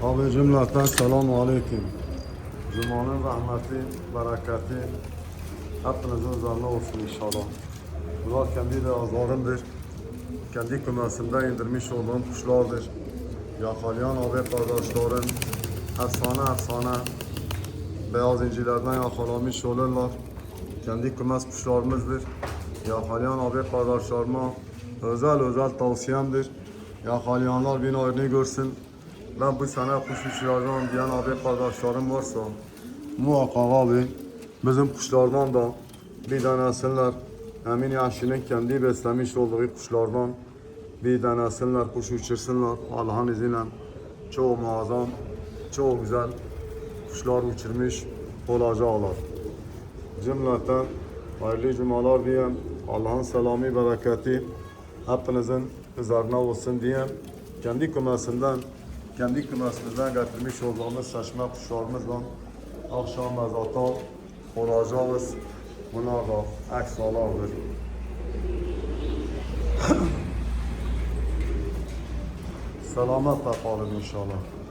Abi cümleten selamu aleyküm. Cumanın rahmeti, bereketi hepinizin üzerine olsun inşallah. Bunlar kendi de azlarımdır. Kendi kümesimde indirmiş olduğum kuşlardır. Yakalayan abi kardeşlerim efsane beyaz incilerden yakalamış olurlar. Kendi kümes kuşlarımızdır. Yakalayan abi kardeşlerime özel tavsiyemdir. Yakalayanlar bin ayrını görsün. Ben bu sene kuş uçuracağım diyen abi kardeşlerim varsa muhakkak abi bizim kuşlardan da bir denesinler. Emin Yaşin'in kendi beslemiş olduğu kuşlardan bir denesinler, kuş uçursunlar. Allah'ın izniyle çok muazzam, çok güzel kuşlar uçurmuş olacaklar. Cümleten hayırlı cumalar diyeyim. Allah'ın selamı, bereketi hepinizin üzerine olsun diyeyim. Kendi kümesimizden getirmiş olduğumuz seçme kuşlarımızla akşam mezata olacağız. Bunlar da ekstralardır. Selametle kalın inşallah.